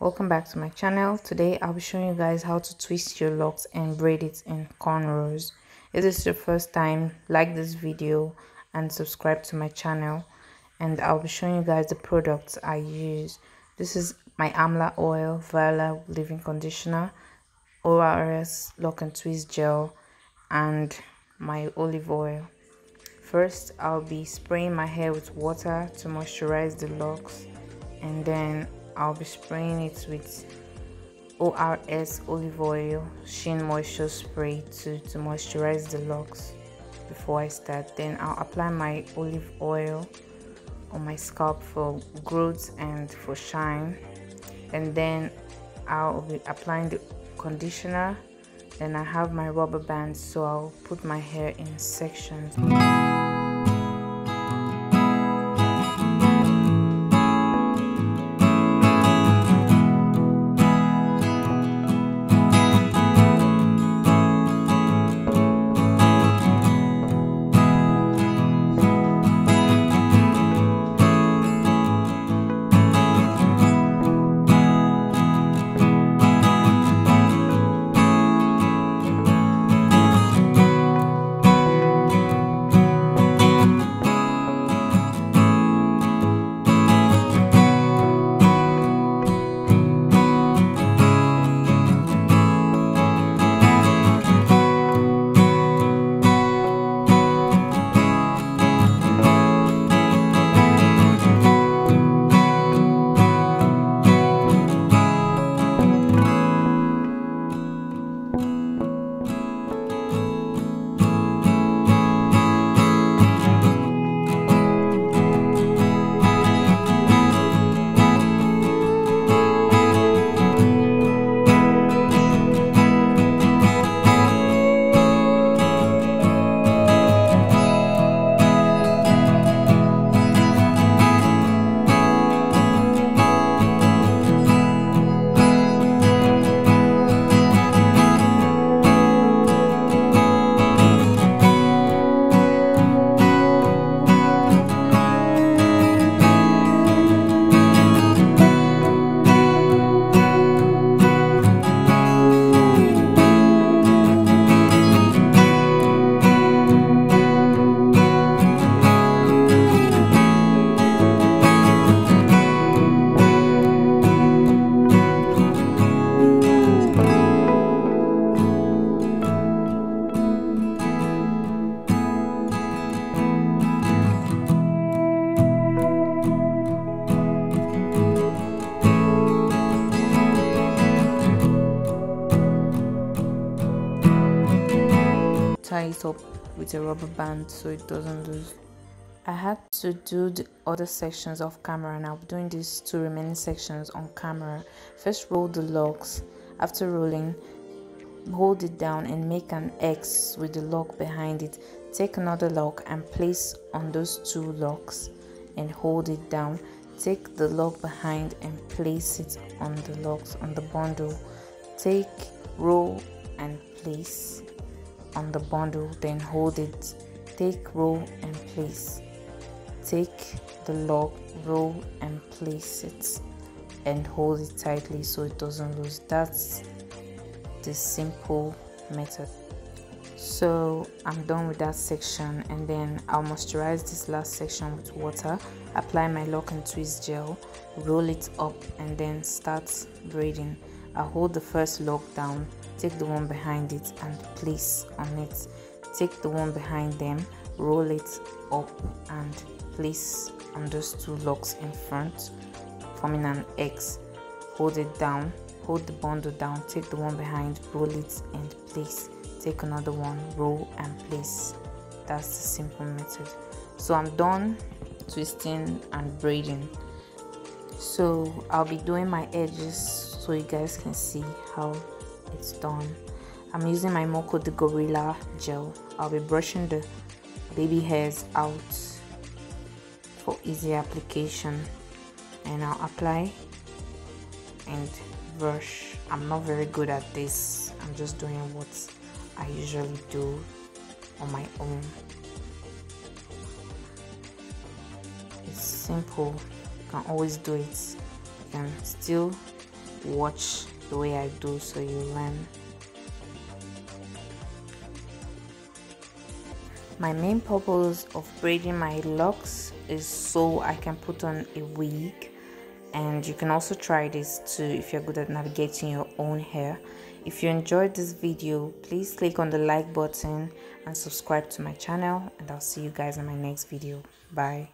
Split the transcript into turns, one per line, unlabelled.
Welcome back to my channel. Today I'll be showing you guys how to twist your locks and braid it in cornrows. If this is your first time, like this video and subscribe to my channel, and I'll be showing you guys the products I use. This is my Amla oil, Viola Leave-on conditioner, ORS lock and twist gel, and my olive oil. First, I'll be spraying my hair with water to moisturize the locks, and then I'll be spraying it with ORS olive oil sheen moisture spray to moisturize the locks before I start. Then I'll apply my olive oil on my scalp for growth and for shine, and then I'll be applying the conditioner. Then I have my rubber band, so I'll put my hair in sections. Tie it up with a rubber band so it doesn't lose. I had to do the other sections off camera, and I'll be doing these two remaining sections on camera. First, roll the locks. After rolling, hold it down and make an X with the lock behind it. Take another lock and place on those two locks and hold it down. Take the lock behind and place it on the locks on the bundle. Take, roll and place on the bundle, then hold it. Take, roll and place. Take the lock, roll and place it and hold it tightly so it doesn't lose. That's the simple method. So I'm done with that section, and then I'll moisturize this last section with water, apply my lock and twist gel, roll it up, and then start braiding. I'll hold the first lock down, take the one behind it and place on it. Take the one behind them, roll it up and place on those two locks in front, forming an X. Hold it down, hold the bundle down, take the one behind, roll it and place. Take another one, roll and place. That's the simple method. So I'm done twisting and braiding. So I'll be doing my edges so you guys can see how it's done. I'm using my Moco the Gorilla gel. I'll be brushing the baby hairs out for easy application, and I'll apply and brush. I'm not very good at this. I'm just doing what I usually do on my own. It's simple. You can always do it. You can still watch the way I do so you learn. My main purpose of braiding my locks is so I can put on a wig, and you can also try this too if you're good at navigating your own hair. If you enjoyed this video, please click on the like button and subscribe to my channel, and I'll see you guys in my next video. Bye.